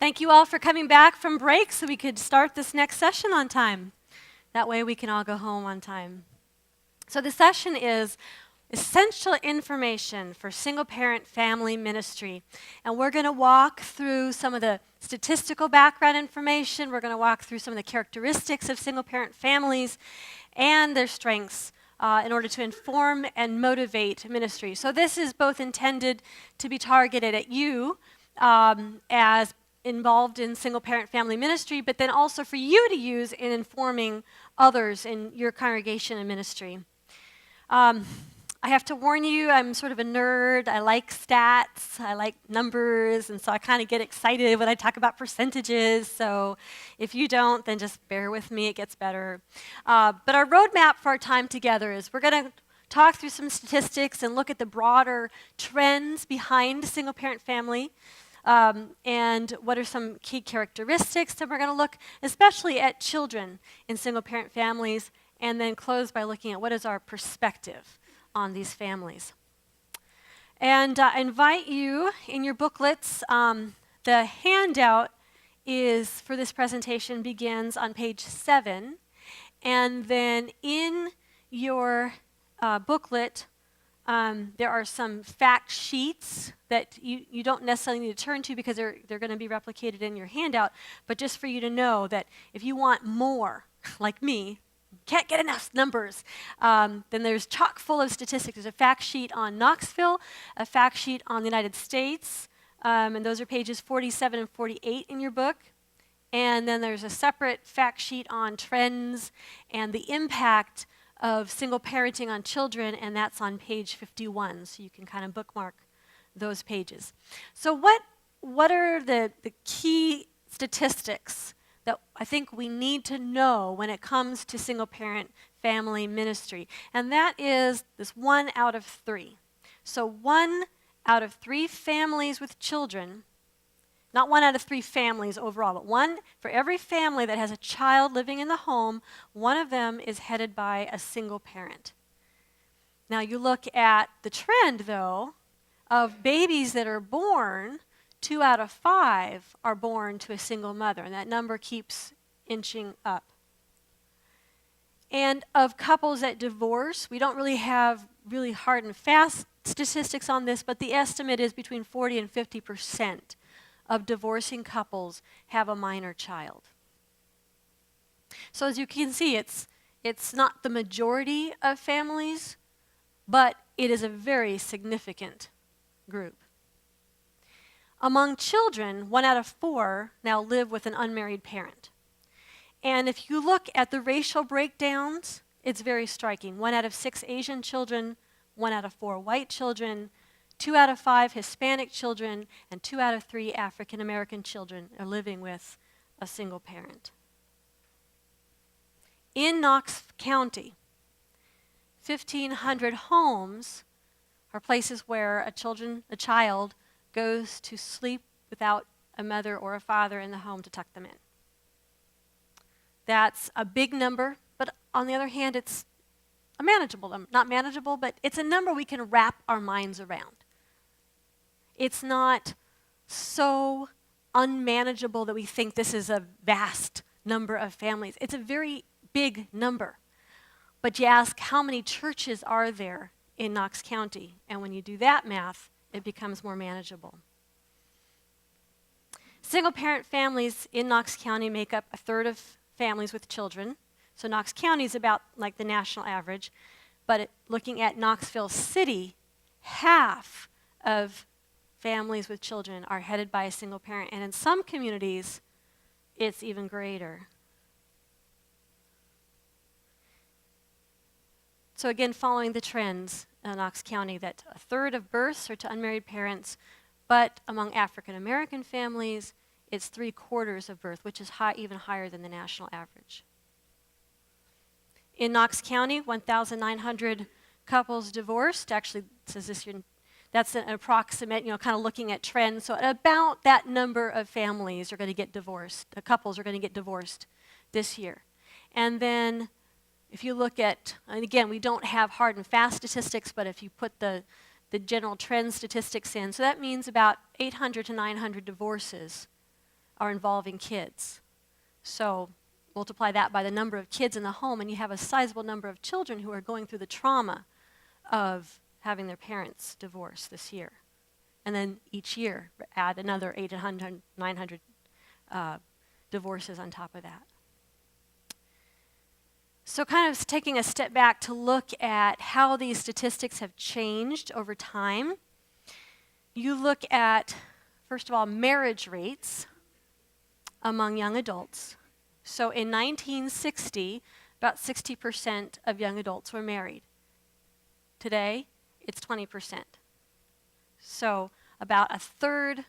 Thank you all for coming back from break so we could start this next session on time. That way we can all go home on time. So the session is essential information for single-parent family ministry. And we're going to walk through some of the statistical background information. We're going to walk through some of the characteristics of single-parent families and their strengths in order to inform and motivate ministry. So this is both intended to be targeted at you as involved in single-parent family ministry, but then also for you to use in informing others in your congregation and ministry. I have to warn you, I'm sort of a nerd. I like stats, I like numbers, and so I kind of get excited when I talk about percentages. So if you don't, then just bear with me, it gets better. But our roadmap for our time together is we're going to talk through some statistics and look at the broader trends behind single-parent family. And what are some key characteristics? And we're going to look especially at children in single-parent families, and then close by looking at what is our perspective on these families. And I invite you in your booklets, the handout is for this presentation begins on page 7, and then in your booklet there are some fact sheets that you don't necessarily need to turn to because they're going to be replicated in your handout, but just for you to know that if you want more, like me, can't get enough numbers, then there's chock full of statistics. There's a fact sheet on Knoxville, a fact sheet on the United States, and those are pages 47 and 48 in your book. And then there's a separate fact sheet on trends and the impact of single parenting on children, and that's on page 51, so you can kind of bookmark those pages. So what are the key statistics that I think we need to know when it comes to single-parent family ministry? And that is this 1 out of 3. So 1 out of 3 families with children, not 1 out of 3 families overall, but one for every family that has a child living in the home, one of them is headed by a single parent. Now you look at the trend, though, of babies that are born, 2 out of 5 are born to a single mother, and that number keeps inching up. And of couples that divorce, we don't really have really hard and fast statistics on this, but the estimate is between 40 and 50% of divorcing couples have a minor child. So as you can see, it's not the majority of families, but it is a very significant group. Among children, 1 out of 4 now live with an unmarried parent. And if you look at the racial breakdowns, it's very striking. 1 out of 6 Asian children, 1 out of 4 white children, 2 out of 5 Hispanic children, and 2 out of 3 African American children are living with a single parent. In Knox County, 1,500 homes are places where a child goes to sleep without a mother or a father in the home to tuck them in. That's a big number, but on the other hand, it's a manageable number. Not manageable, but it's a number we can wrap our minds around. It's not so unmanageable that we think this is a vast number of families. It's a very big number. But you ask, how many churches are there in Knox County? And when you do that math, it becomes more manageable. Single-parent families in Knox County make up 1/3 of families with children. So Knox County is about like the national average. But looking at Knoxville City, half of families with children are headed by a single parent. And in some communities, it's even greater. So again, following the trends in Knox County, that 1/3 of births are to unmarried parents, but among African American families, it's 3/4 of birth, which is even higher than the national average. In Knox County, 1,900 couples divorced. Actually, it says this year, that's an approximate, kind of looking at trends. So about that number of families are going to get divorced. The couples are going to get divorced this year. And then if you look at, and again, we don't have hard and fast statistics, but if you put the general trend statistics in, so that means about 800 to 900 divorces are involving kids. So multiply that by the number of kids in the home, and you have a sizable number of children who are going through the trauma of having their parents divorced this year. And then each year, add another 800, 900 divorces on top of that. So kind of taking a step back to look at how these statistics have changed over time. You look at, first of all, marriage rates among young adults. So in 1960, about 60% of young adults were married. Today, it's 20%. So about a third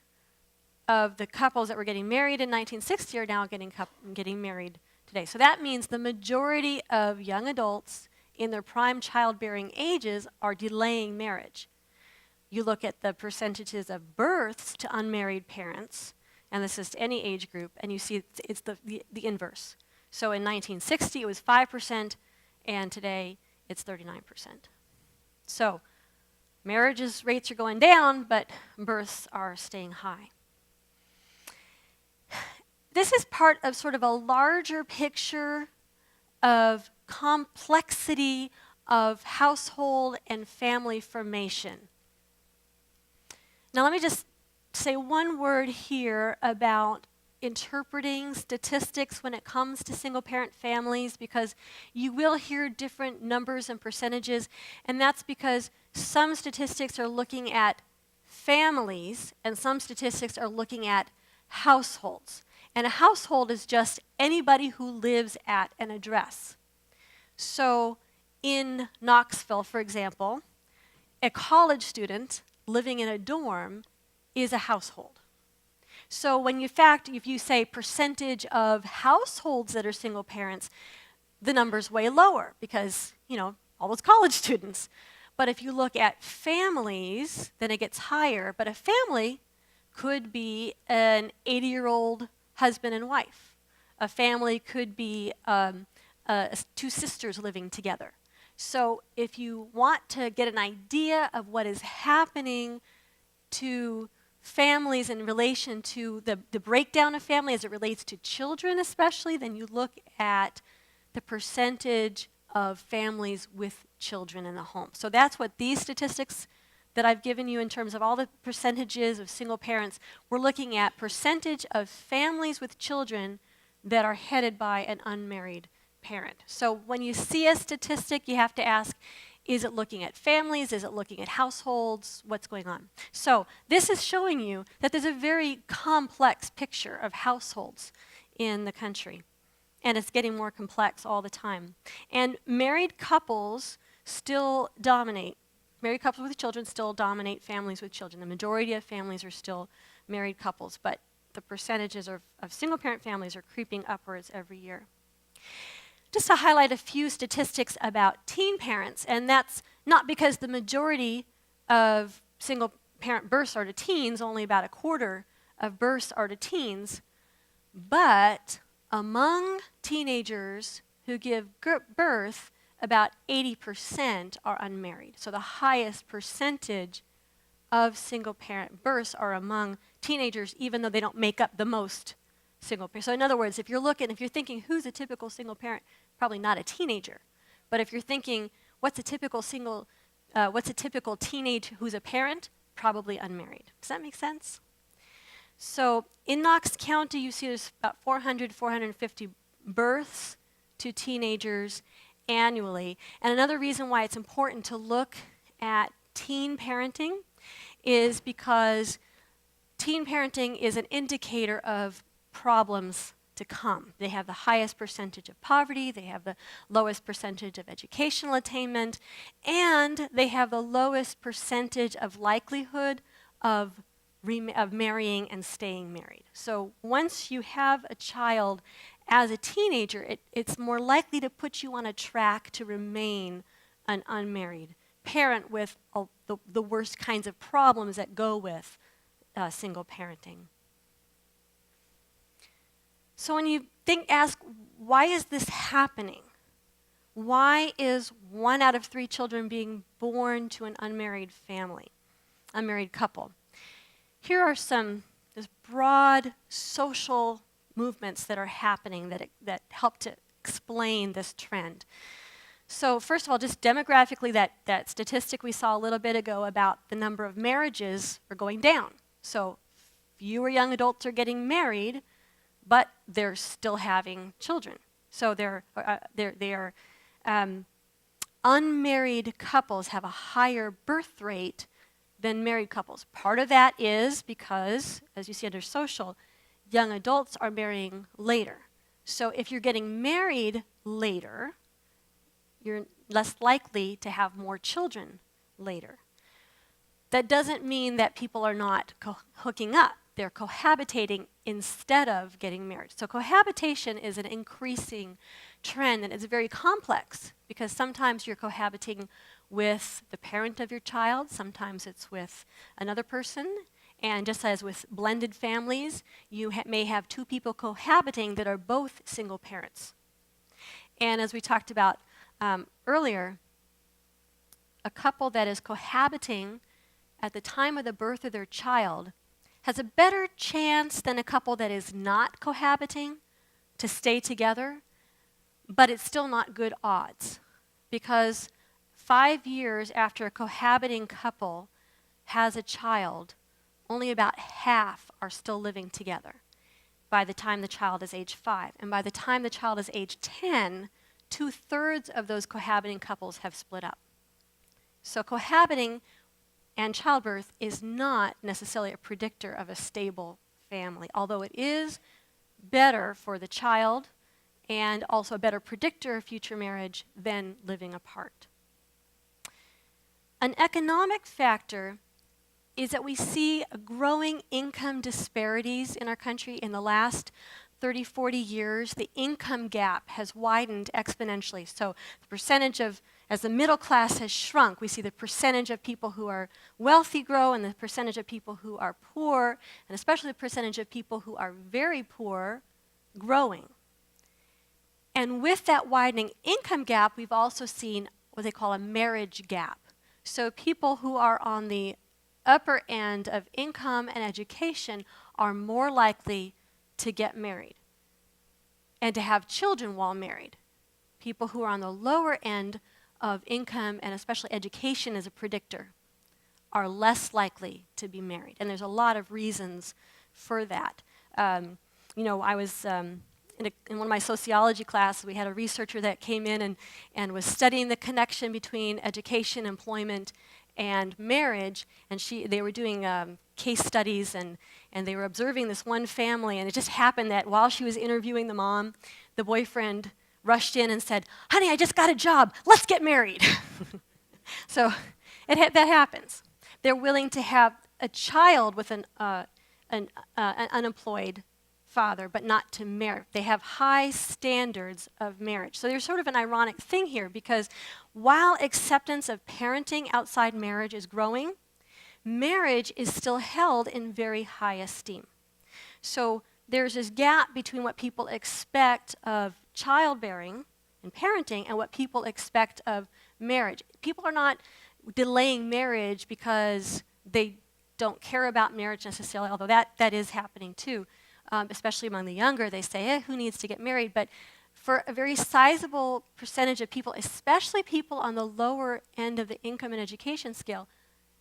of the couples that were getting married in 1960 are now getting married today. So that means the majority of young adults in their prime childbearing ages are delaying marriage. You look at the percentages of births to unmarried parents, and this is to any age group, and you see it's the inverse. So in 1960 it was 5%, and today it's 39%. So marriages rates are going down, but births are staying high. This is part of sort of a larger picture of complexity of household and family formation. Now let me just say one word here about interpreting statistics when it comes to single-parent families, because you will hear different numbers and percentages, and that's because some statistics are looking at families and some statistics are looking at households. And a household is just anybody who lives at an address. So in Knoxville, for example, a college student living in a dorm is a household. So if you say percentage of households that are single parents, the number's way lower because, all those college students. But if you look at families, then it gets higher. But a family could be an 80-year-old husband and wife. A family could be two sisters living together. So if you want to get an idea of what is happening to families in relation to the breakdown of family as it relates to children especially, then you look at the percentage of families with children in the home. So that's what these statistics that I've given you in terms of all the percentages of single parents, we're looking at percentage of families with children that are headed by an unmarried parent. So when you see a statistic, you have to ask, is it looking at families? Is it looking at households? What's going on? So this is showing you that there's a very complex picture of households in the country. And it's getting more complex all the time. And married couples still dominate. Married couples with children still dominate families with children. The majority of families are still married couples, but the percentages of single-parent families are creeping upwards every year. Just to highlight a few statistics about teen parents, and that's not because the majority of single-parent births are to teens, only about a quarter of births are to teens, but among teenagers who give birth, about 80% are unmarried. So the highest percentage of single-parent births are among teenagers, even though they don't make up the most single parent. So in other words, if you're thinking who's a typical single parent, probably not a teenager. But if you're thinking what's a typical teenage who's a parent, probably unmarried. Does that make sense? So in Knox County, you see there's about 450 births to teenagers annually. And another reason why it's important to look at teen parenting is because teen parenting is an indicator of problems to come. They have the highest percentage of poverty, they have the lowest percentage of educational attainment, and they have the lowest percentage of likelihood of marrying and staying married. So once you have a child as a teenager, it's more likely to put you on a track to remain an unmarried parent with the worst kinds of problems that go with single parenting. So when you ask, why is this happening? Why is 1 out of 3 children being born to an unmarried family, unmarried couple? Here are some There's broad social movements that are happening that help to explain this trend. So first of all, just demographically, that statistic we saw a little bit ago about the number of marriages are going down. So fewer young adults are getting married, but they're still having children. So unmarried couples have a higher birth rate than married couples. Part of that is because, as you see under social, young adults are marrying later. So if you're getting married later, you're less likely to have more children later. That doesn't mean that people are not hooking up. They're cohabitating instead of getting married. So cohabitation is an increasing trend, and it's very complex because sometimes you're cohabitating with the parent of your child, sometimes it's with another person, and just as with blended families, you may have two people cohabiting that are both single parents. And as we talked about earlier, a couple that is cohabiting at the time of the birth of their child has a better chance than a couple that is not cohabiting to stay together, but it's still not good odds because 5 years after a cohabiting couple has a child, only about half are still living together by the time the child is age 5. And by the time the child is age 10, 2/3 of those cohabiting couples have split up. So cohabiting and childbirth is not necessarily a predictor of a stable family, although it is better for the child and also a better predictor of future marriage than living apart. An economic factor is that we see a growing income disparities in our country. In the last 30, 40 years, the income gap has widened exponentially. So the percentage of, as the middle class has shrunk, we see the percentage of people who are wealthy grow and the percentage of people who are poor, and especially the percentage of people who are very poor, growing. And with that widening income gap, we've also seen what they call a marriage gap. So people who are on the upper end of income and education are more likely to get married and to have children while married. People who are on the lower end of income and especially education as a predictor are less likely to be married. And there's a lot of reasons for that. I was in one of my sociology classes, we had a researcher that came in and was studying the connection between education, employment, and marriage, and they were doing case studies, and they were observing this one family, and it just happened that while she was interviewing the mom, the boyfriend rushed in and said, "Honey, I just got a job, let's get married." So that happens. They're willing to have a child with an unemployed father, but not to marry. They have high standards of marriage. So there's sort of an ironic thing here because while acceptance of parenting outside marriage is growing, marriage is still held in very high esteem. So there's this gap between what people expect of childbearing and parenting and what people expect of marriage. People are not delaying marriage because they don't care about marriage necessarily, although that is happening too. Especially among the younger, they say, who needs to get married? But for a very sizable percentage of people, especially people on the lower end of the income and education scale,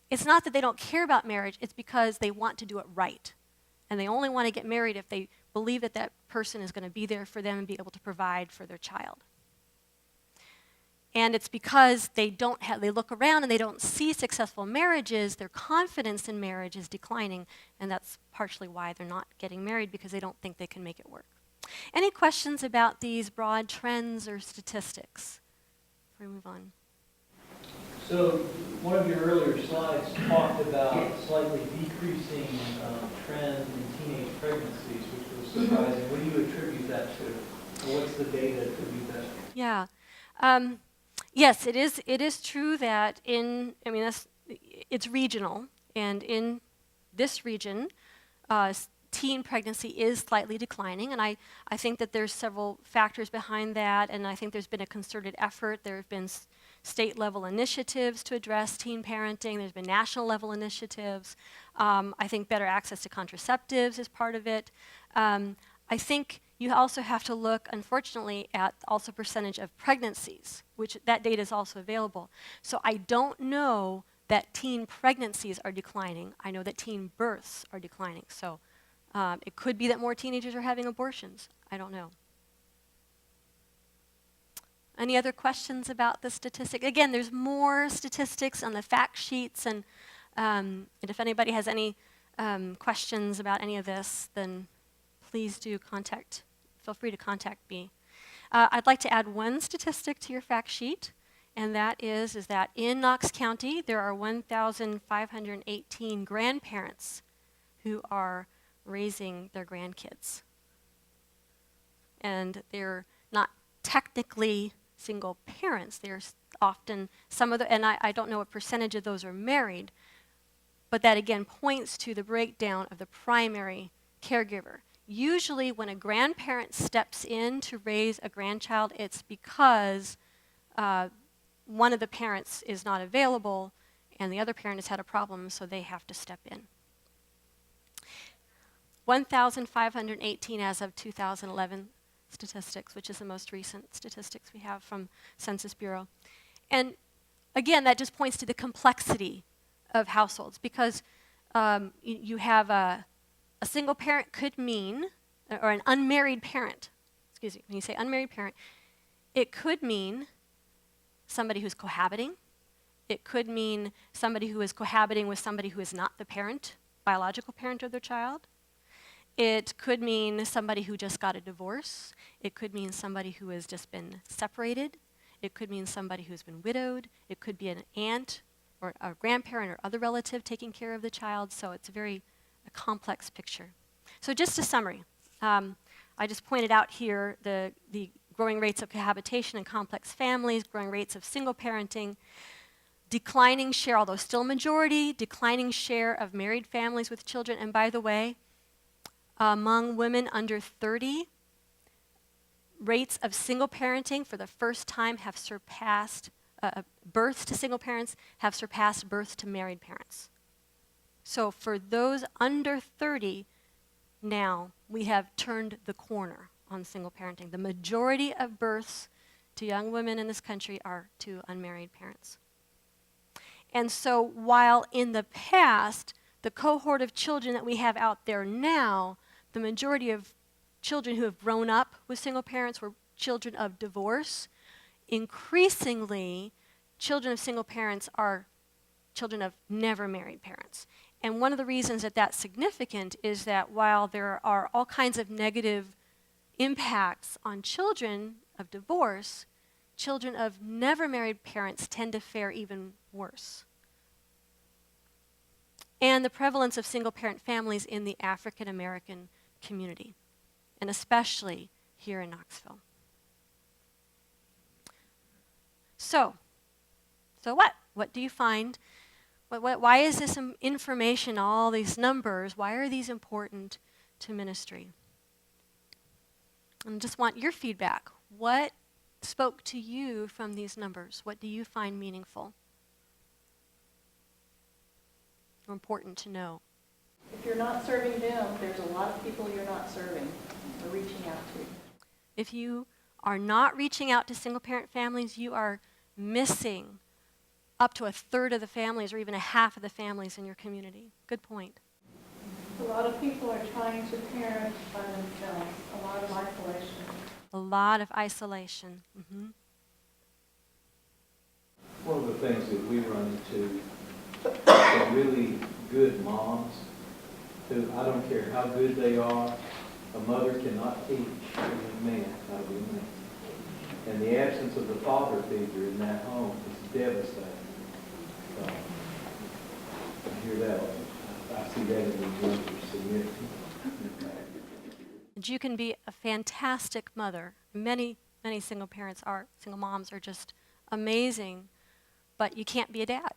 it's not that they don't care about marriage, it's because they want to do it right. And they only want to get married if they believe that that person is going to be there for them and be able to provide for their child. And it's because they look around and they don't see successful marriages, their confidence in marriage is declining, and that's partially why they're not getting married, because they don't think they can make it work. Any questions about these broad trends or statistics before we move on? So one of your earlier slides talked about slightly decreasing trend in teenage pregnancies, which was surprising. What do you attribute that to? Or what's the data to attribute that to? Yeah. Yes, it is true that it's regional, and in this region, teen pregnancy is slightly declining, and I think that there's several factors behind that, and I think there's been a concerted effort. There have been state-level initiatives to address teen parenting. There's been national-level initiatives. I think better access to contraceptives is part of it. I think you also have to look, unfortunately, at also percentage of pregnancies, which that data is also available. So I don't know that teen pregnancies are declining. I know that teen births are declining. So it could be that more teenagers are having abortions. I don't know. Any other questions about the statistic? Again, there's more statistics on the fact sheets, and if anybody has any questions about any of this, then please do feel free to contact me. I'd like to add one statistic to your fact sheet, and that is that in Knox County, there are 1,518 grandparents who are raising their grandkids. And they're not technically single parents. They're often and I don't know what percentage of those are married, but that again points to the breakdown of the primary caregiver. Usually when a grandparent steps in to raise a grandchild, it's because one of the parents is not available and the other parent has had a problem, so they have to step in. 1,518 as of 2011 statistics, which is the most recent statistics we have from Census Bureau. And again, that just points to the complexity of households, because you have a single parent could mean, or an unmarried parent, excuse me, when you say unmarried parent, it could mean somebody who's cohabiting. It could mean somebody who is cohabiting with somebody who is not the parent, biological parent of their child. It could mean somebody who just got a divorce. It could mean somebody who has just been separated. It could mean somebody who's been widowed. It could be an aunt or a grandparent or other relative taking care of the child. So it's a complex picture. So just a summary. I just pointed out here the growing rates of cohabitation in complex families, growing rates of single parenting, declining share, although still majority, declining share of married families with children. And by the way, among women under 30, rates of single parenting for the first time have surpassed, births to single parents have surpassed births to married parents. So for those under 30, now we have turned the corner on single parenting. The majority of births to young women in this country are to unmarried parents. And so while in the past, the cohort of children that we have out there now, the majority of children who have grown up with single parents were children of divorce, increasingly, children of single parents are children of never married parents. And one of the reasons that that's significant is that while there are all kinds of negative impacts on children of divorce, children of never married parents tend to fare even worse. And the prevalence of single parent families in the African American community, and especially here in Knoxville. So what? What do you find? Why is this information, all these numbers, why are these important to ministry? And just want your feedback. What spoke to you from these numbers? What do you find meaningful or important to know? If you're not serving them, there's a lot of people you're not serving or reaching out to. If you are not reaching out to single-parent families, you are missing up to a third of the families or even a half of the families in your community. Good point. A lot of people are trying to parent by themselves. A lot of isolation. A lot of isolation. Mm-hmm. One of the things that we run into are really good moms who, I don't care how good they are, a mother cannot teach a man how to be a man. And the absence of the father figure in that home is devastating. So, I hear that. I see that in the numbers significant. And you can be a fantastic mother. Many single moms are just amazing, but you can't be a dad.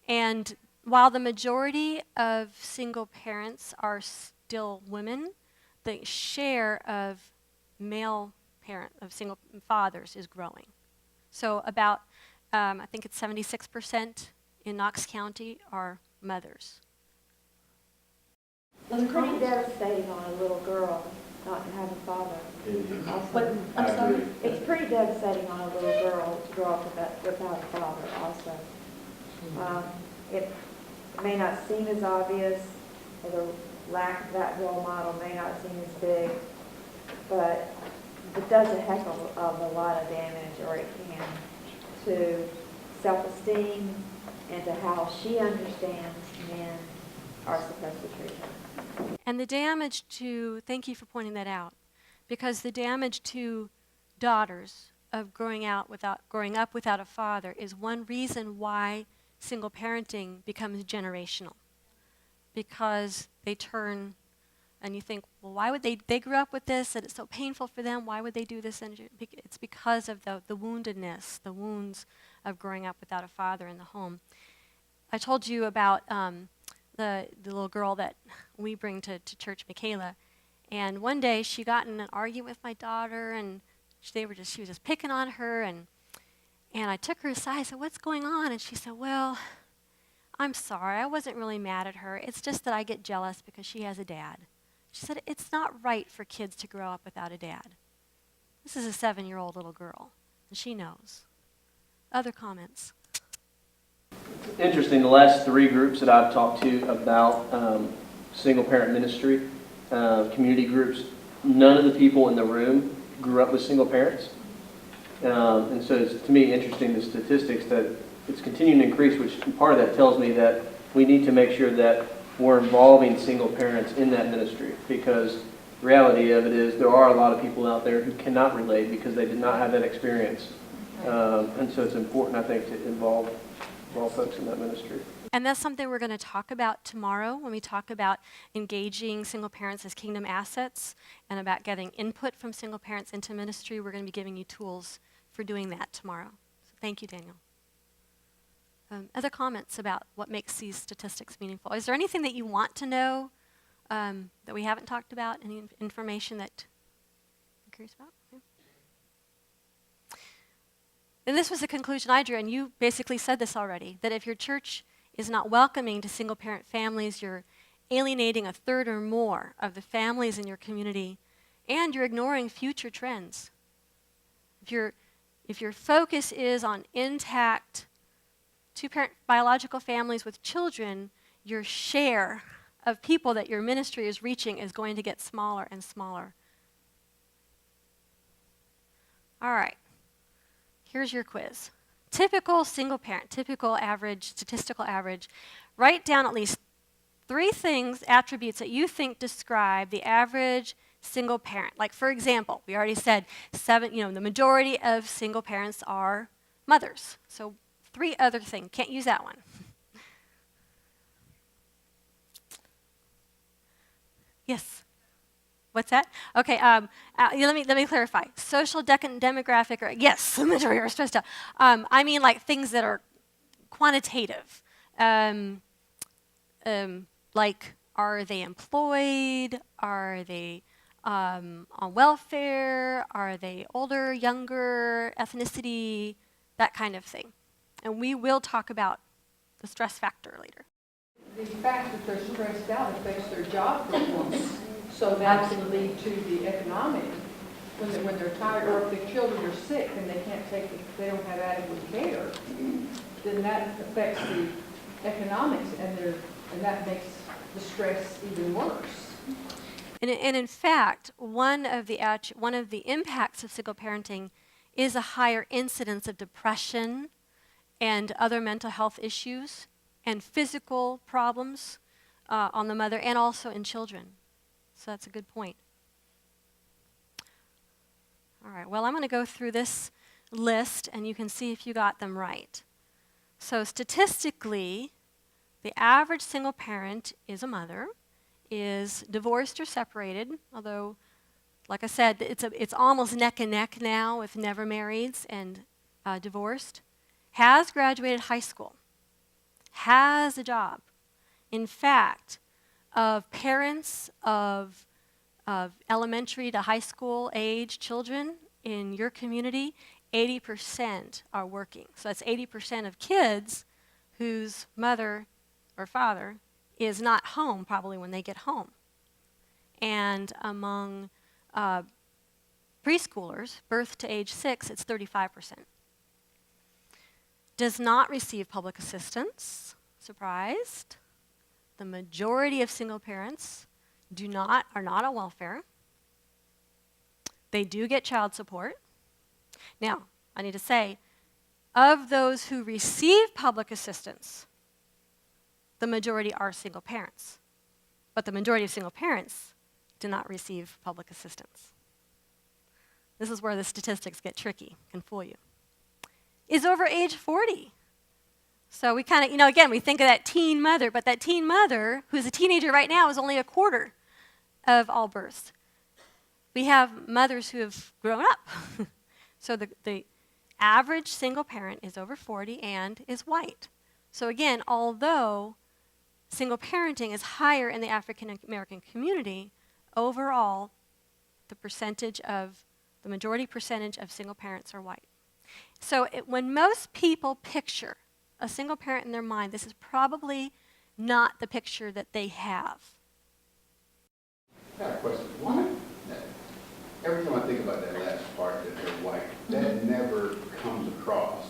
And while the majority of single parents are still women, the share of male single fathers is growing. So about, I think it's 76% in Knox County are mothers. It's pretty devastating on a little girl not to have a father. Also, I'm sorry? it's pretty devastating on a little girl to grow up without a father also. It may not seem as obvious, or the lack of that role model may not seem as big, but it does a heck of a lot of damage, or it can, to self-esteem and to how she understands men are supposed to treat her. And the damage to, thank you for pointing that out, because the damage to daughters of growing up without a father is one reason why single parenting becomes generational. Because they turn, and you think, well, why would they grew up with this, and it's so painful for them, why would they do this? And it's because of the woundedness, the wounds of growing up without a father in the home. I told you about the little girl that we bring to church, Michaela, and one day she got in an argument with my daughter, and she was just picking on her, and I took her aside. I said, "What's going on?" And she said, "Well, I'm sorry, I wasn't really mad at her. It's just that I get jealous because she has a dad." She said, "It's not right for kids to grow up without a dad." This is a 7-year-old little girl, and she knows. Other comments? Interesting, the last 3 groups that I've talked to about single-parent ministry, community groups, none of the people in the room grew up with single parents. And so it's, to me, interesting, the statistics that it's continuing to increase, which part of that tells me that we need to make sure that we're involving single parents in that ministry, because the reality of it is there are a lot of people out there who cannot relate because they did not have that experience. And so it's important, I think, to involve folks in that ministry. And that's something we're going to talk about tomorrow when we talk about engaging single parents as kingdom assets and about getting input from single parents into ministry. We're going to be giving you tools for doing that tomorrow. So thank you, Daniel. Other comments about what makes these statistics meaningful? Is there anything that you want to know that we haven't talked about? Any information that you're curious about? Yeah. And this was the conclusion I drew, and you basically said this already, that if your church is not welcoming to single-parent families, you're alienating a third or more of the families in your community, and you're ignoring future trends. If your focus is on intact two-parent biological families with children, your share of people that your ministry is reaching is going to get smaller and smaller. All right. Here's your quiz. Typical single parent, typical average, statistical average. Write down at least 3 things, attributes that you think describe the average single parent. Like, for example, we already said the majority of single parents are mothers. So 3 other things. Can't use that one. Yes. What's that? Okay. Let me clarify. Social demographic, or yes, the majority are stressed out. I mean, like things that are quantitative. Like, are they employed? Are they on welfare? Are they older, younger, ethnicity? That kind of thing. And we will talk about the stress factor later. The fact that they're stressed out affects their job performance, so that can lead to the economic. When they're tired, or if the children are sick and they don't have adequate care, then that affects the economics, and that makes the stress even worse. And in fact, one of the impacts of single parenting is a higher incidence of depression and other mental health issues and physical problems on the mother and also in children. So that's a good point. All right, well, I'm going to go through this list and you can see if you got them right. So statistically, the average single parent is a mother, is divorced or separated, although, like I said, it's almost neck and neck now with never marrieds and divorced, has graduated high school, has a job. In fact, of parents of elementary to high school age children, in your community, 80% are working. So that's 80% of kids whose mother or father is not home probably when they get home. And among preschoolers, birth to age 6, it's 35%. Does not receive public assistance. Surprised. The majority of single parents are not on welfare. They do get child support. Now, I need to say, of those who receive public assistance, the majority are single parents. But the majority of single parents do not receive public assistance. This is where the statistics get tricky, can fool you. Is over age 40. So we kind of, again, we think of that teen mother, but that teen mother, who's a teenager right now, is only a quarter of all births. We have mothers who have grown up. So the average single parent is over 40 and is white. So again, although single parenting is higher in the African American community, overall, the majority percentage of single parents are white. So when most people picture a single parent in their mind, this is probably not the picture that they have. I got a question. Why? Every time I think about that last part, that they're white, that never comes across,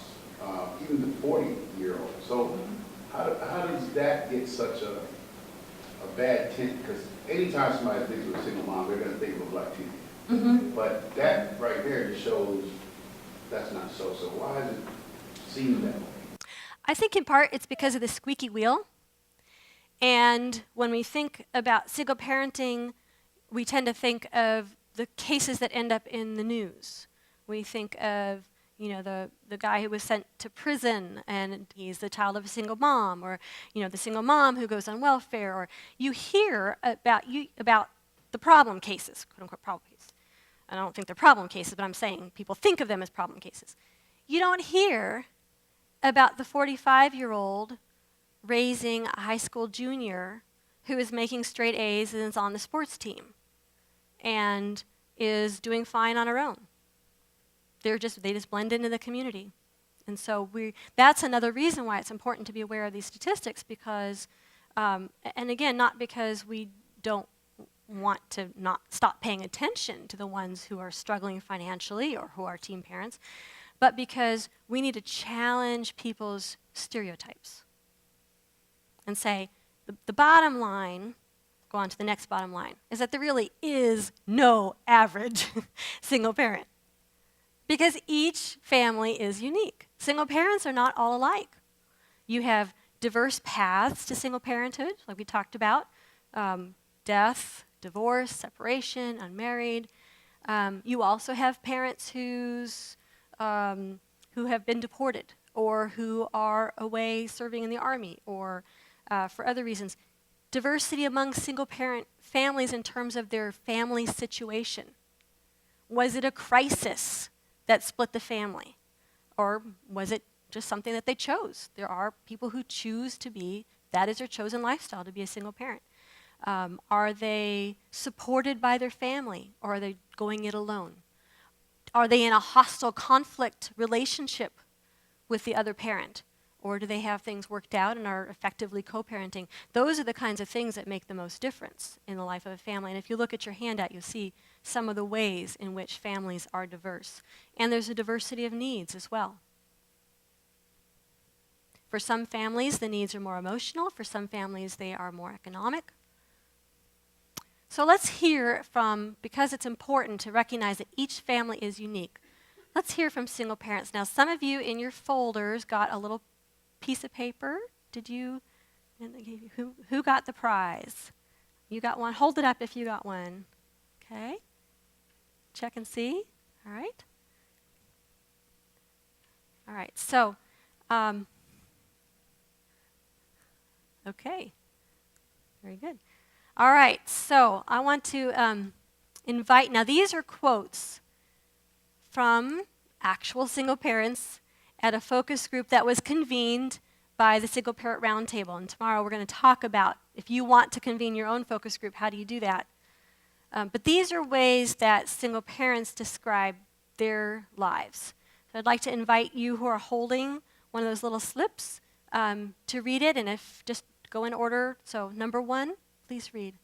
even the 40-year-old. So how does that get such a bad tint? Because anytime somebody thinks of a single mom, they're going to think of a black teenager. But that right there just shows that's not so. So why does it seem that way? I think in part it's because of the squeaky wheel. And when we think about single parenting, we tend to think of the cases that end up in the news. We think of, the guy who was sent to prison and he's the child of a single mom, or, the single mom who goes on welfare, or you hear about the problem cases, quote unquote problem cases. I don't think they're problem cases, but I'm saying people think of them as problem cases. You don't hear about the 45-year-old raising a high school junior who is making straight A's and is on the sports team and is doing fine on her own. They just blend into the community. And so that's another reason why it's important to be aware of these statistics, because, and again, not because we don't want to not stop paying attention to the ones who are struggling financially or who are teen parents, but because we need to challenge people's stereotypes and say, the bottom line, go on to the next bottom line, is that there really is no average single parent. Because each family is unique. Single parents are not all alike. You have diverse paths to single parenthood, like we talked about, death, divorce, separation, unmarried. You also have parents who have been deported or who are away serving in the army or for other reasons. Diversity among single-parent families in terms of their family situation. Was it a crisis that split the family? Or was it just something that they chose? There are people who choose to be, that is their chosen lifestyle, to be a single parent. Are they supported by their family, or are they going it alone? Are they in a hostile conflict relationship with the other parent? Or do they have things worked out and are effectively co-parenting? Those are the kinds of things that make the most difference in the life of a family. And if you look at your handout, you'll see some of the ways in which families are diverse. And there's a diversity of needs as well. For some families, the needs are more emotional. For some families, they are more economic. So let's hear from, because it's important to recognize that each family is unique, let's hear from single parents. Now, some of you in your folders got a little piece of paper. Did you? Who got the prize? You got one? Hold it up if you got one. Okay. Check and see. All right. All right. So, okay. Very good. All right. So I want to invite. Now, these are quotes from actual single parents at a focus group that was convened by the Single Parent Roundtable. And tomorrow we're going to talk about, if you want to convene your own focus group, how do you do that? But these are ways that single parents describe their lives. So I'd like to invite you who are holding one of those little slips to read it, and if just go in order. So number 1, please read.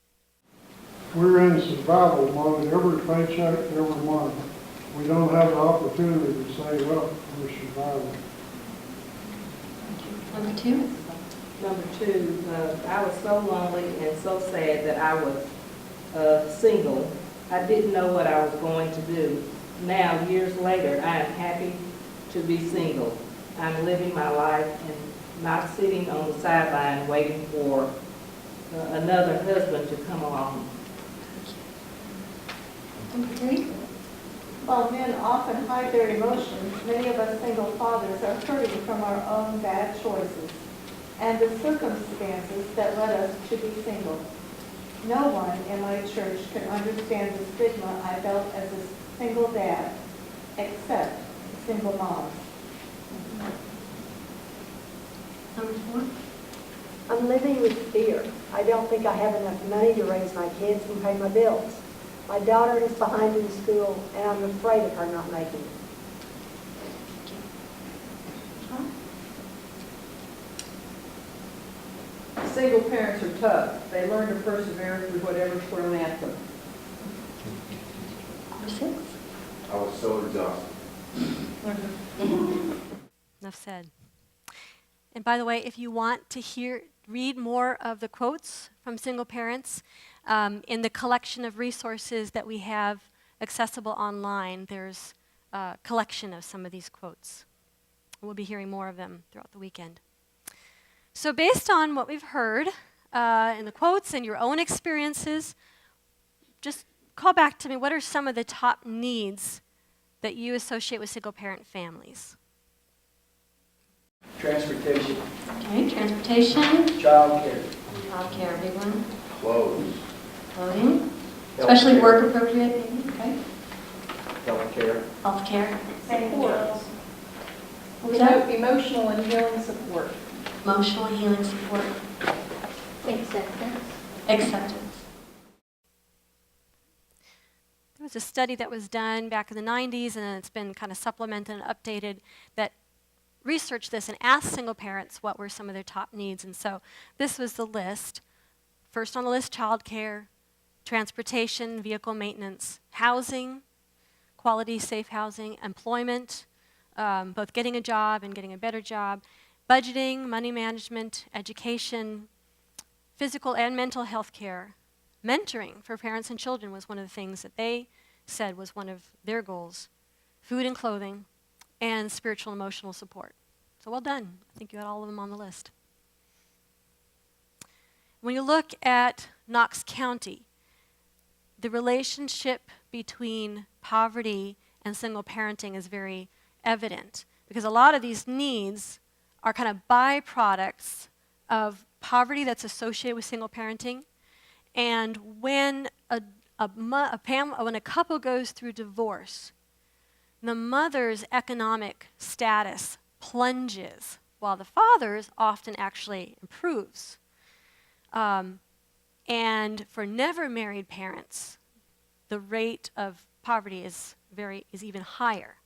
We're in survival mode every paycheck, every month. We don't have the opportunity to save up for survival. Number 2. Number 2, I was so lonely and so sad that I was single. I didn't know what I was going to do. Now, years later, I am happy to be single. I'm living my life and not sitting on the sideline waiting for another husband to come along. Number 3. While men often hide their emotions, many of us single fathers are hurting from our own bad choices and the circumstances that led us to be single. No one in my church can understand the stigma I felt as a single dad, except single moms. Number 4. I'm living with fear. I don't think I have enough money to raise my kids and pay my bills. My daughter is behind in school, and I'm afraid of her not making it. Single parents are tough. They learn to persevere through whatever's thrown at them. Number 6. I was so exhausted. Enough said. And by the way, if you want to read more of the quotes from single parents, in the collection of resources that we have accessible online, there's a collection of some of these quotes. We'll be hearing more of them throughout the weekend. So based on what we've heard in the quotes and your own experiences, just call back to me, what are some of the top needs that you associate with single-parent families? Transportation, Okay, transportation, childcare, childcare, big one, Clothes. clothing, especially work appropriate, maybe, okay, healthcare, healthcare, Support. what was that? Emotional and healing support. Emotional healing support, Acceptance. acceptance. There was a study that was done back in the 90s, and then it's been kind of supplemented and updated, that researched this and asked single parents what were some of their top needs. And so this was the list. First on the list, childcare, transportation, vehicle maintenance, housing, quality, safe housing, employment, both getting a job and getting a better job, budgeting, money management, education, physical and mental health care. Mentoring for parents and children was one of the things that they said was one of their goals. Food and clothing, and spiritual and emotional support. So well done. I think you had all of them on the list. When you look at Knox County, the relationship between poverty and single parenting is very evident, because a lot of these needs are kind of byproducts of poverty that's associated with single parenting. And when when a couple goes through divorce, the mother's economic status plunges, while the father's often actually improves. And for never married parents, the rate of poverty is even higher.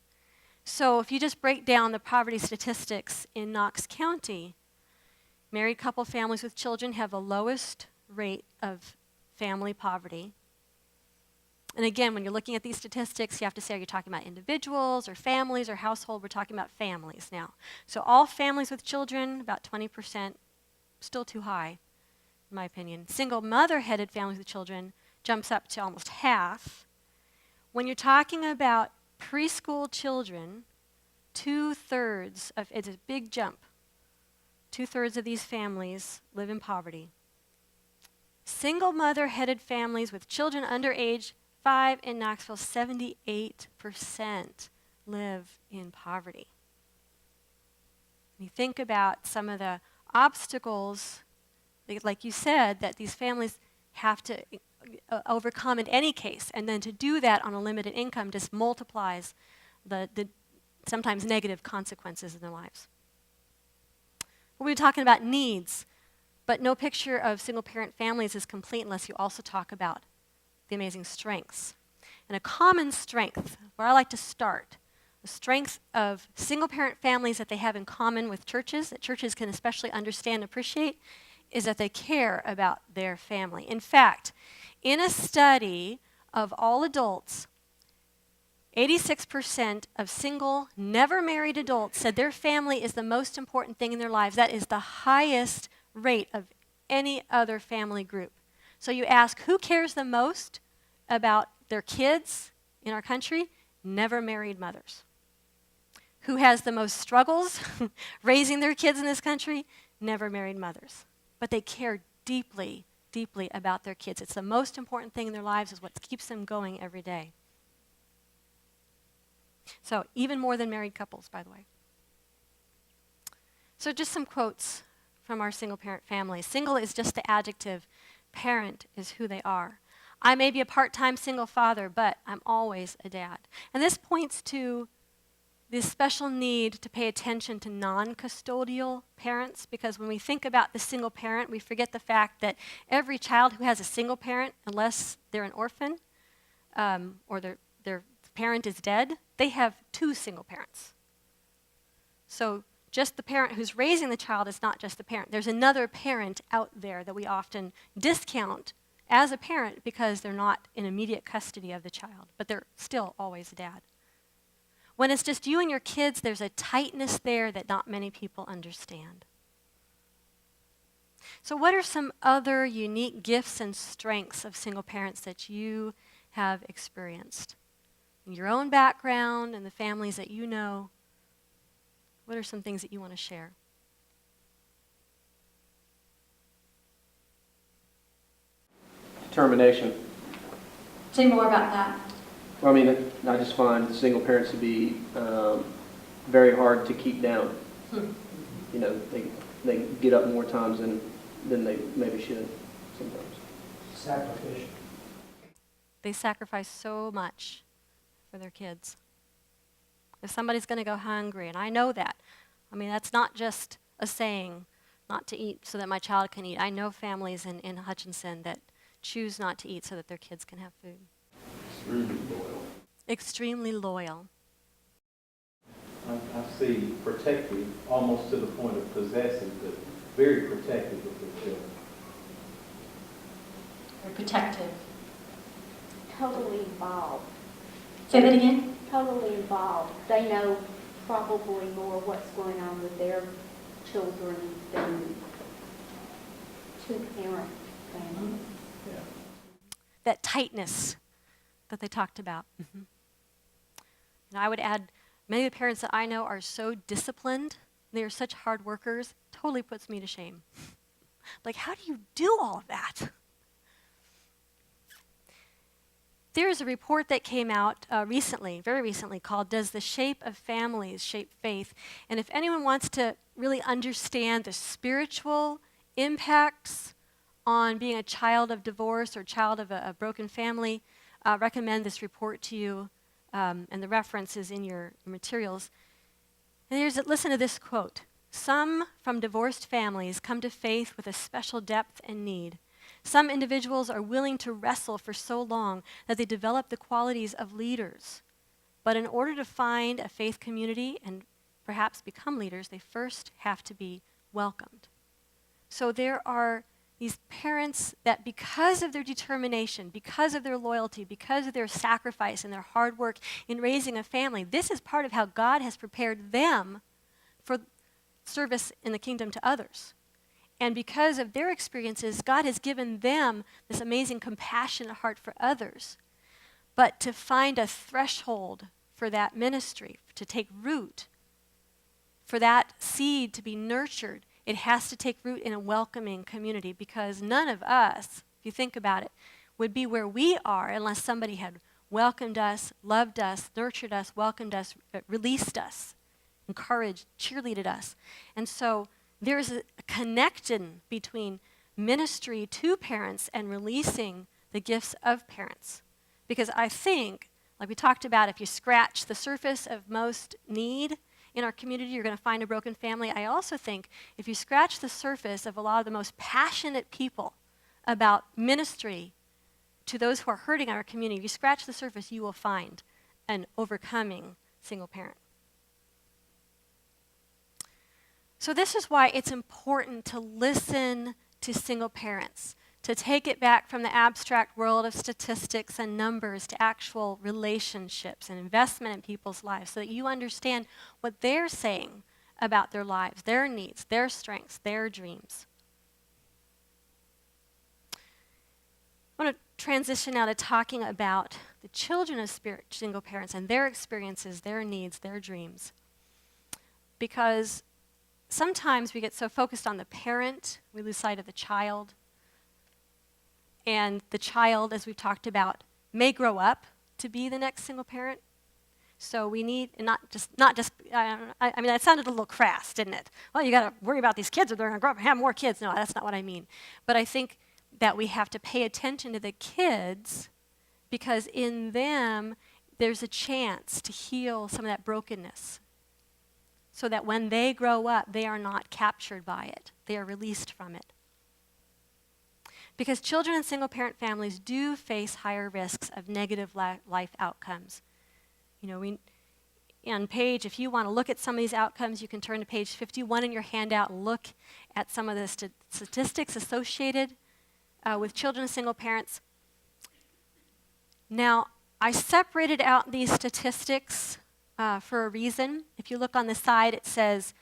So if you just break down the poverty statistics in Knox County, married couple families with children have the lowest rate of family poverty. And again, when you're looking at these statistics, you have to say, are you talking about individuals or families or household? We're talking about families now. So all families with children, about 20%, still too high, in my opinion. Single mother-headed families with children jumps up to almost half. When you're talking about preschool children, 2/3 of, it's a big jump. 2/3 of these families live in poverty. Single mother-headed families with children under age 5 in Knoxville, 78% live in poverty. When you think about some of the obstacles, like you said, that these families have to overcome in any case, and then to do that on a limited income just multiplies the sometimes negative consequences in their lives. We'll be talking about needs, but no picture of single-parent families is complete unless you also talk about the amazing strengths. And a common strength, where I like to start, the strength of single-parent families that they have in common with churches, that churches can especially understand and appreciate, is that they care about their family. In fact, in a study of all adults, 86% of single, never married adults said their family is the most important thing in their lives. That is the highest rate of any other family group. So you ask, who cares the most about their kids in our country? Never married mothers. Who has the most struggles raising their kids in this country? Never married mothers. But they care deeply, deeply about their kids. It's the most important thing in their lives, is what keeps them going every day. So even more than married couples, by the way. So just some quotes from our single-parent families. Single is just the adjective. Parent is who they are. I may be a part-time single father, but I'm always a dad. And this points to this special need to pay attention to non-custodial parents, because when we think about the single parent, we forget the fact that every child who has a single parent, unless they're an orphan or their parent is dead, they have two single parents. So just the parent who's raising the child is not just the parent. There's another parent out there that we often discount as a parent because they're not in immediate custody of the child, but they're still always a dad. When it's just you and your kids, there's a tightness there that not many people understand. So what are some other unique gifts and strengths of single parents that you have experienced? In your own background and the families that you know, what are some things that you want to share? Determination. Say more about that. Well, I mean, I just find single parents to be very hard to keep down. You know, they get up more times than they maybe should sometimes. Sacrificial. They sacrifice so much for their kids. If somebody's going to go hungry, and I know that. I mean, that's not just a saying, not to eat so that my child can eat. I know families in Hutchinson that choose not to eat so that their kids can have food. Extremely loyal. Extremely loyal. I see protective, almost to the point of possessive, but very protective of their children. They're protective. Totally involved. Say that again? Totally involved. They know probably more what's going on with their children than two-parent families. Yeah. That tightness that they talked about. And I would add, many of the parents that I know are so disciplined, they are such hard workers, totally puts me to shame. Like, how do you do all of that? There is a report that came out recently, very recently, called Does the Shape of Families Shape Faith? And if anyone wants to really understand the spiritual impacts on being a child of divorce or child of a broken family, recommend this report to you, and the reference is in your materials. And listen to this quote. Some from divorced families come to faith with a special depth and need. Some individuals are willing to wrestle for so long that they develop the qualities of leaders. But in order to find a faith community and perhaps become leaders, they first have to be welcomed. So there are these parents that, because of their determination, because of their loyalty, because of their sacrifice and their hard work in raising a family, this is part of how God has prepared them for service in the kingdom to others. And because of their experiences, God has given them this amazing compassionate heart for others. But to find a threshold for that ministry, to take root, for that seed to be nurtured, it has to take root in a welcoming community, because none of us, if you think about it, would be where we are unless somebody had welcomed us, loved us, nurtured us, welcomed us, released us, encouraged, cheerleaded us. And so there's a connection between ministry to parents and releasing the gifts of parents. Because I think, like we talked about, if you scratch the surface of most need in our community, you're going to find a broken family. I also think if you scratch the surface of a lot of the most passionate people about ministry, to those who are hurting in our community, if you scratch the surface, you will find an overcoming single parent. So this is why it's important to listen to single parents, to take it back from the abstract world of statistics and numbers to actual relationships and investment in people's lives so that you understand what they're saying about their lives, their needs, their strengths, their dreams. I want to transition now to talking about the children of single parents and their experiences, their needs, their dreams. Because sometimes we get so focused on the parent, we lose sight of the child. And the child, as we've talked about, may grow up to be the next single parent. So we need, and not just, I mean, that sounded a little crass, didn't it? Well, you got to worry about these kids or they're going to grow up and have more kids. No, that's not what I mean. But I think that we have to pay attention to the kids because in them, there's a chance to heal some of that brokenness so that when they grow up, they are not captured by it. They are released from it. Because children in single-parent families do face higher risks of negative life outcomes. You know, on page, if you want to look at some of these outcomes, you can turn to page 51 in your handout and look at some of the statistics associated with children of single parents. Now, I separated out these statistics for a reason. If you look on the side, it says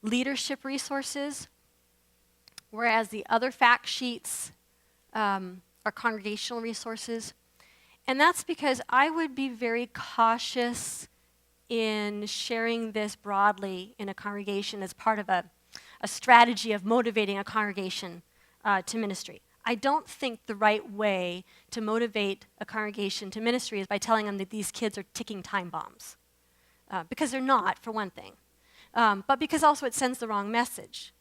leadership resources, whereas the other fact sheets are congregational resources. And that's because I would be very cautious in sharing this broadly in a congregation as part of a strategy of motivating a congregation to ministry. I don't think the right way to motivate a congregation to ministry is by telling them that these kids are ticking time bombs. Because they're not, for one thing. But because also it sends the wrong message.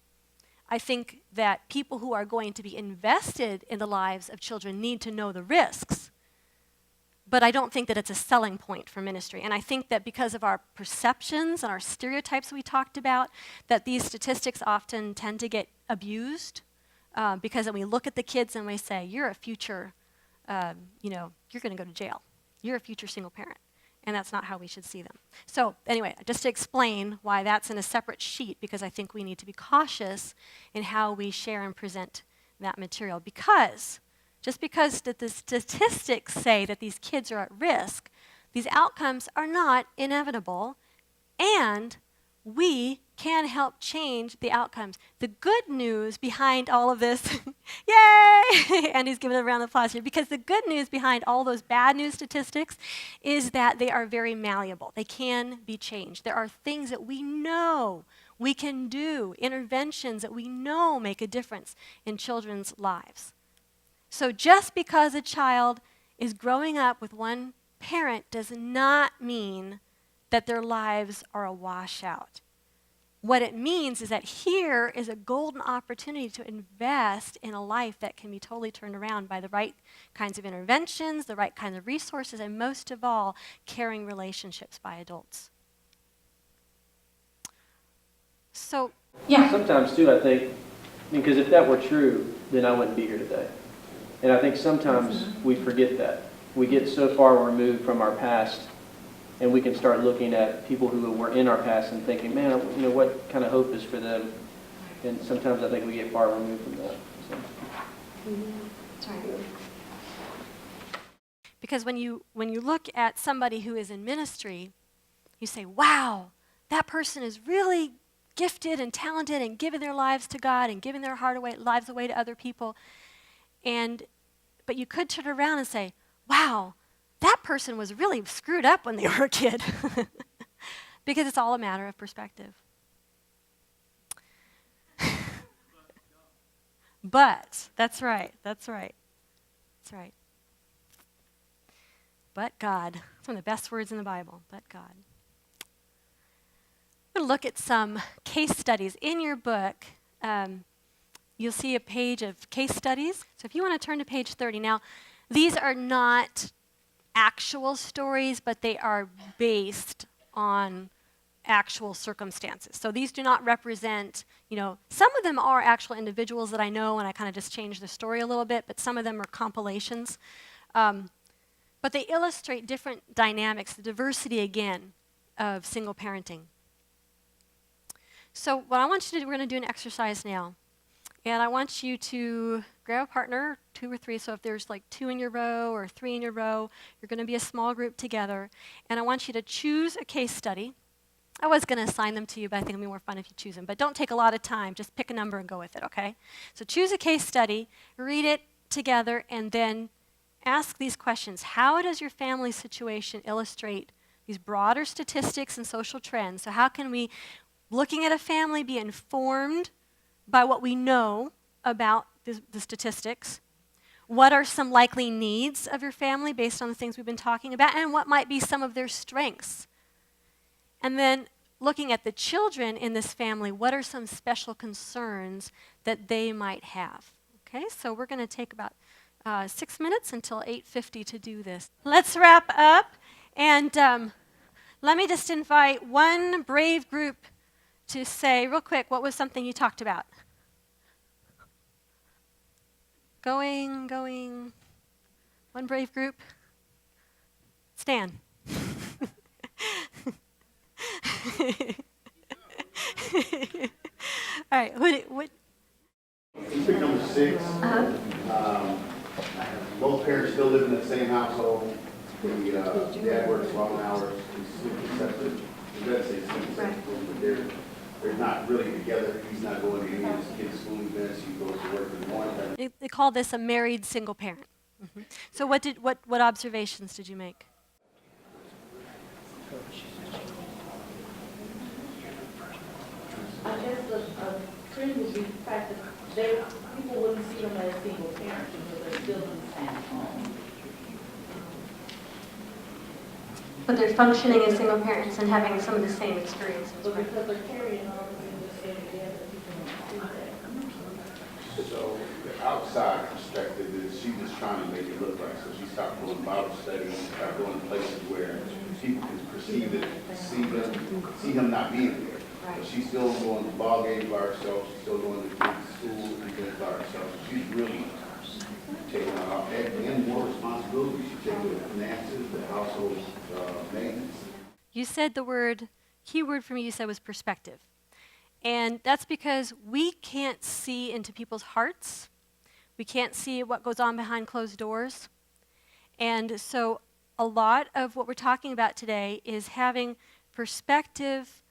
I think that people who are going to be invested in the lives of children need to know the risks. But I don't think that it's a selling point for ministry. And I think that because of our perceptions and our stereotypes we talked about, that these statistics often tend to get abused because then we look at the kids and we say, you're a future, you're going to go to jail. You're a future single parent. And that's not how we should see them. So anyway, just to explain why that's in a separate sheet, because I think we need to be cautious in how we share and present that material. Because just because the statistics say that these kids are at risk, these outcomes are not inevitable, and we can help change the outcomes. The good news behind all of this, yay! Andy's giving a round of applause here, because the good news behind all those bad news statistics is that they are very malleable. They can be changed. There are things that we know we can do, interventions that we know make a difference in children's lives. So just because a child is growing up with one parent does not mean that their lives are a washout. What it means is that here is a golden opportunity to invest in a life that can be totally turned around by the right kinds of interventions, the right kinds of resources, and most of all, caring relationships by adults. So, yeah. Sometimes, too, I think, because if that were true, then I wouldn't be here today. And I think sometimes we forget that. We get so far removed from our past, and we can start looking at people who were in our past and thinking, man, what kind of hope is for them? And sometimes I think we get far removed from that. So. That's right. Because when you look at somebody who is in ministry, you say, wow, that person is really gifted and talented and giving their lives to God and giving their lives away to other people. But you could turn around and say, wow, that person was really screwed up when they were a kid. Because it's all a matter of perspective. But, that's right. But God. It's one of the best words in the Bible, but God. I'm going to look at some case studies. In your book, you'll see a page of case studies. So if you want to turn to page 30. Now, these are not actual stories, but they are based on actual circumstances. So these do not represent, some of them are actual individuals that I know, and I kind of just changed the story a little bit, but some of them are compilations. But they illustrate different dynamics, the diversity, again, of single parenting. So what I want you to do, we're going to do an exercise now. And I want you to grab a partner, 2 or 3. So if there's like 2 in your row or 3 in your row, you're going to be a small group together. And I want you to choose a case study. I was going to assign them to you, but I think it'll be more fun if you choose them. But don't take a lot of time. Just pick a number and go with it, okay? So choose a case study, read it together, and then ask these questions. How does your family situation illustrate these broader statistics and social trends? So how can we, looking at a family, be informed by what we know about the statistics? What are some likely needs of your family based on the things we've been talking about? And what might be some of their strengths? And then looking at the children in this family, what are some special concerns that they might have? Okay, so we're going to take about 6 minutes until 8:50 to do this. Let's wrap up, and let me just invite one brave group to say real quick, what was something you talked about? Going. One brave group. Stan. All right, what? Pick number 6. Both parents still live in the same household. The dad works long hours. He's sleep separate. He does say sleep separate, but they're not really together. He's not going to any of his kids' school events. He goes to work in the morning. They call this a married single parent. Mm-hmm. So what observations did you make? I guess a trend would be the fact that people wouldn't see them as single parents because they're still in the same home. But they're functioning as single parents and having some of the same experiences. But because they're carrying all the things they're together, people don't see that. So the outside perspective is she's just trying to make it look right. So she stopped doing Bible studies, stopped going places where people can perceive it, see him not being there. But she's still going to ball games by herself. She's still going to school and things by herself. She's really taking on and more responsibility. She's taking the finances, the household maintenance. You said key word for me you said was perspective. And that's because we can't see into people's hearts. We can't see what goes on behind closed doors. And so a lot of what we're talking about today is having perspective,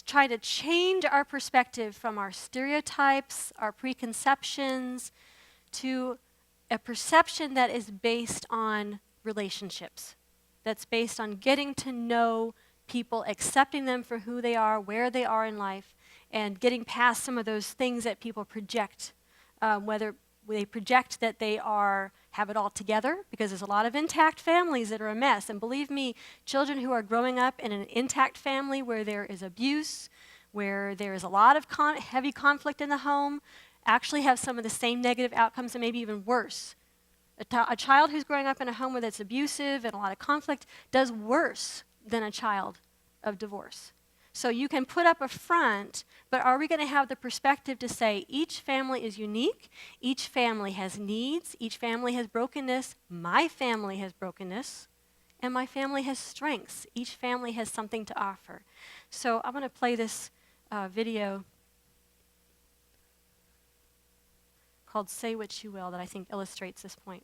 try to change our perspective from our stereotypes, our preconceptions, to a perception that is based on relationships, that's based on getting to know people, accepting them for who they are, where they are in life, and getting past some of those things that people project, whether they project that they have it all together, because there's a lot of intact families that are a mess. And believe me, children who are growing up in an intact family where there is abuse, where there is a lot of heavy conflict in the home, actually have some of the same negative outcomes and maybe even worse. A child who's growing up in a home where that's abusive and a lot of conflict does worse than a child of divorce. So you can put up a front, but are we going to have the perspective to say each family is unique, each family has needs, each family has brokenness, my family has brokenness, and my family has strengths. Each family has something to offer. So I'm going to play this video called Say What You Will that I think illustrates this point.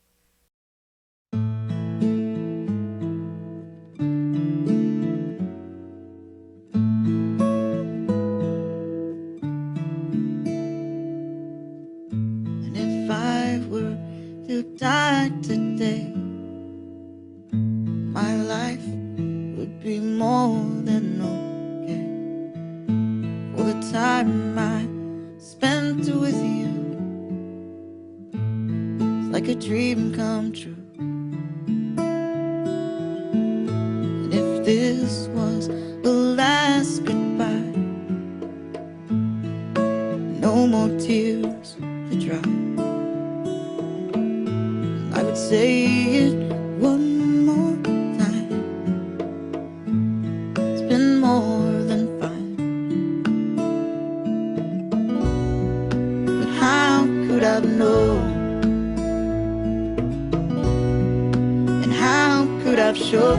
Die today, my life would be more than okay. For the time I spent with you, it's like a dream come true. And if this was the last goodbye, no more tears to dry, I would say it one more time. It's been more I've known? And how could I've shown?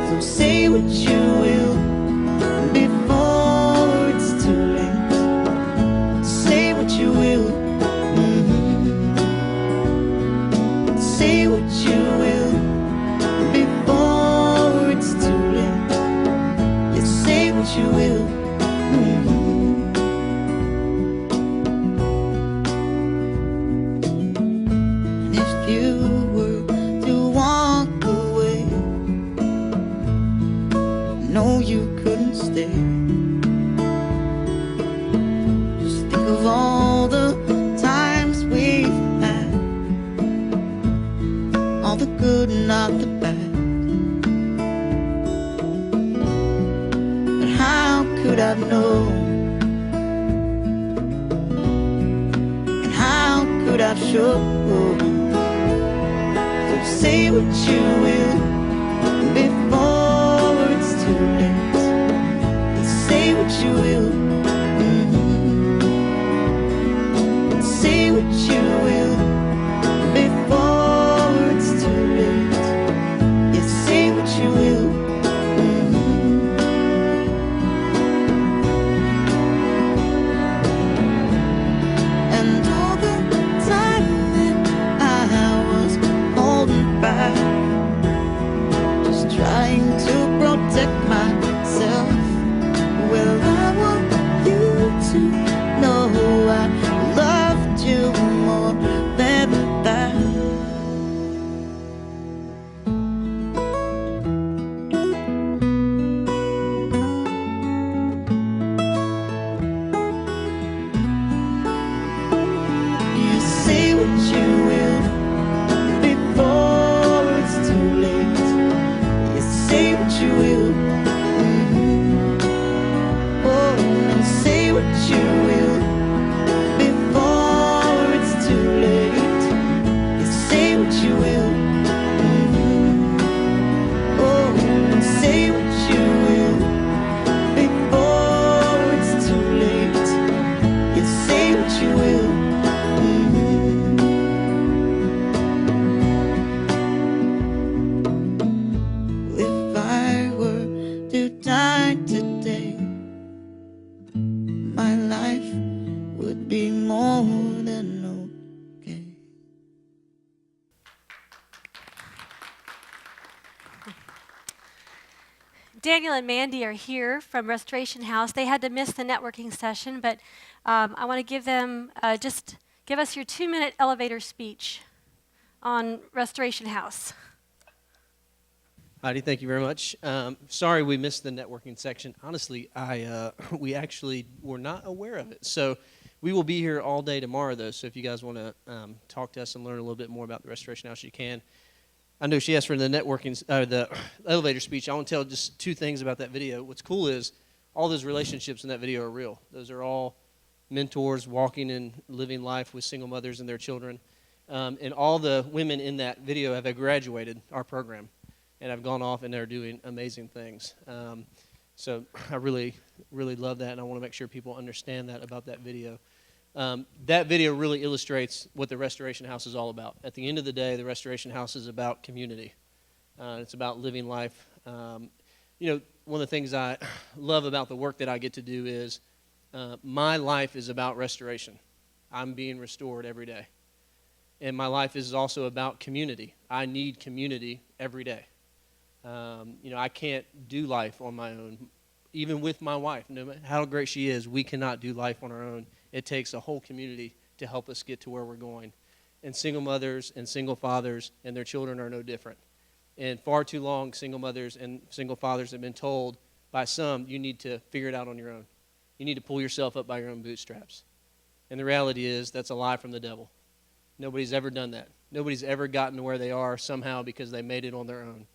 So say what you will before it's too late. Say what you will. Say what you will before it's too late. Yes, say what you will. And if you were to walk away, no, you couldn't stay. Just think of all the times we've had, all the good and not the bad. But how could I've known? And how could I've shown? So say what you will before it's too late. Say what you will. Say what you will before it's too late. Yes, say what you will. And all the time that I was holding back, just trying to protect myself. Well, I want you to know I loved you more than that. You say what you will before it's too late. You say what you will. Oh, and say what you will before it's too late. You say what you will. Oh, and say what you will before it's too late. You say what you will. If I were to die today, my life would be more than okay. Daniel and Mandy are here from Restoration House. They had to miss the networking session, but I want to give them, just give us your 2-minute elevator speech on Restoration House. Heidi, thank you very much. Sorry we missed the networking section. Honestly, we actually were not aware of it. So we will be here all day tomorrow, though. So if you guys want to talk to us and learn a little bit more about the Restoration House, you can. I know she asked for the networking, the elevator speech. I want to tell just 2 things about that video. What's cool is all those relationships in that video are real. Those are all mentors walking and living life with single mothers and their children. And all the women in that video have graduated our program and have gone off and they're doing amazing things. So I really, really love that, and I want to make sure people understand that about that video. That video really illustrates what the Restoration House is all about. At the end of the day, the Restoration House is about community. It's about living life. You know, one of the things I love about the work that I get to do is my life is about restoration. I'm being restored every day. And my life is also about community. I need community every day. You know, I can't do life on my own. Even with my wife, no matter how great she is, we cannot do life on our own. It takes a whole community to help us get to where we're going. And single mothers and single fathers and their children are no different. And far too long, single mothers and single fathers have been told by some, you need to figure it out on your own. You need to pull yourself up by your own bootstraps. And the reality is that's a lie from the devil. Nobody's ever done that. Nobody's ever gotten to where they are somehow because they made it on their own.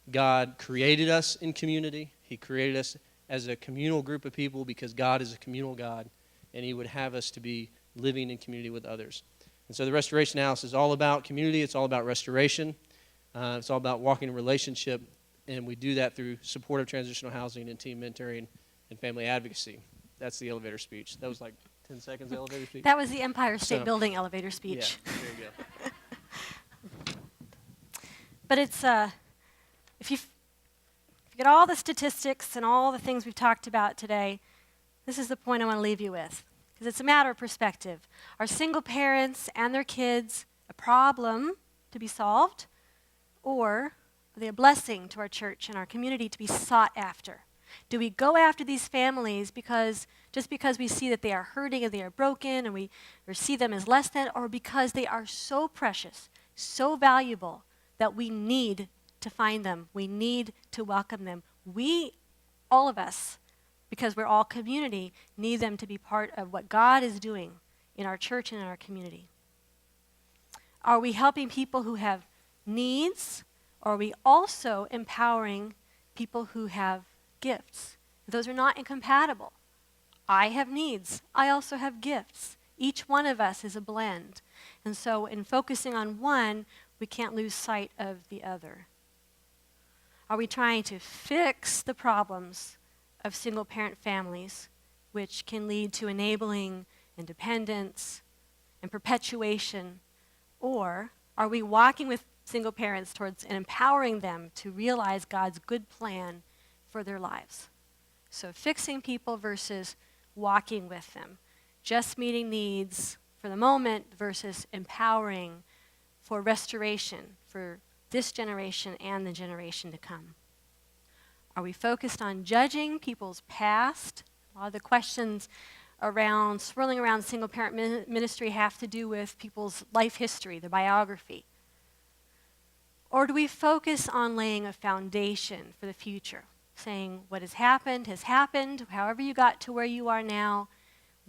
God created us in community. He created us as a communal group of people because God is a communal God, and He would have us to be living in community with others. And so the Restoration House is all about community. It's all about restoration. It's all about walking in relationship, and we do that through supportive transitional housing and team mentoring and family advocacy. That's the elevator speech. That was like 10 seconds elevator speech. That was the Empire State So- Building elevator speech. Yeah, there you go. But it's, if you get all the statistics and all the things we've talked about today, this is the point I want to leave you with, because it's a matter of perspective. Are single parents and their kids a problem to be solved, or are they a blessing to our church and our community to be sought after? Do we go after these families just because we see that they are hurting and they are broken and we see them as less than, or because they are so precious, so valuable that we need to find them, we need to welcome them? We, all of us, because we're all community, need them to be part of what God is doing in our church and in our community. Are we helping people who have needs, or are we also empowering people who have gifts? Those are not incompatible. I have needs. I also have gifts. Each one of us is a blend. And so in focusing on one, we can't lose sight of the other. Are we trying to fix the problems of single-parent families, which can lead to enabling independence and perpetuation? Or are we walking with single parents towards and empowering them to realize God's good plan for their lives? So fixing people versus walking with them. Just meeting needs for the moment versus empowering for restoration for this generation and the generation to come. Are we focused on judging people's past? A lot of the questions swirling around single-parent ministry have to do with people's life history, their biography. Or do we focus on laying a foundation for the future, saying what has happened, however you got to where you are now,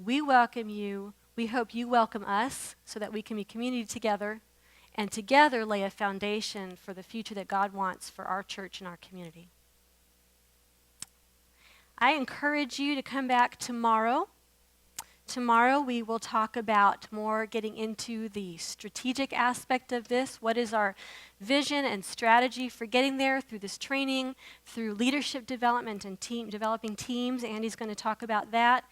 we welcome you, we hope you welcome us so that we can be community together, and together lay a foundation for the future that God wants for our church and our community. I encourage you to come back tomorrow. Tomorrow we will talk about more getting into the strategic aspect of this. What is our vision and strategy for getting there through this training, through leadership development and developing teams? Andy's going to talk about that.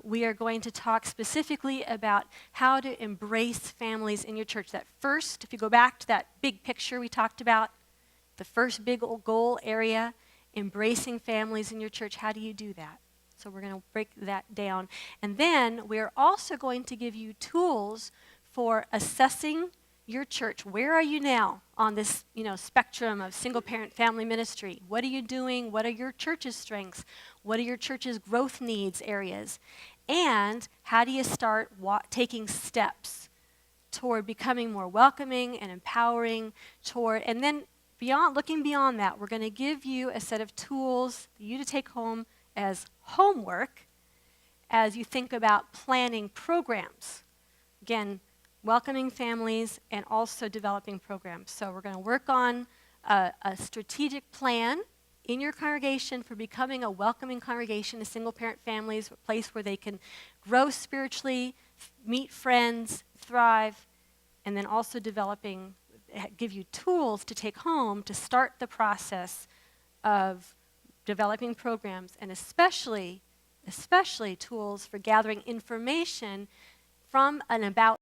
We are going to talk specifically about how to embrace families in your church. That first, if you go back to that big picture we talked about, the first big goal area, embracing families in your church, how do you do that? So we're going to break that down. And then we're also going to give you tools for assessing your church. Where are you now on this, spectrum of single-parent family ministry? What are you doing? What are your church's strengths? What are your church's growth needs areas? And how do you start taking steps toward becoming more welcoming and empowering and then looking beyond that, we're going to give you a set of tools for you to take home as homework as you think about planning programs. Again, welcoming families and also developing programs. So we're going to work on a strategic plan in your congregation for becoming a welcoming congregation to single-parent families, a place where they can grow spiritually, meet friends, thrive, and then also give you tools to take home to start the process of developing programs, and especially tools for gathering information from and about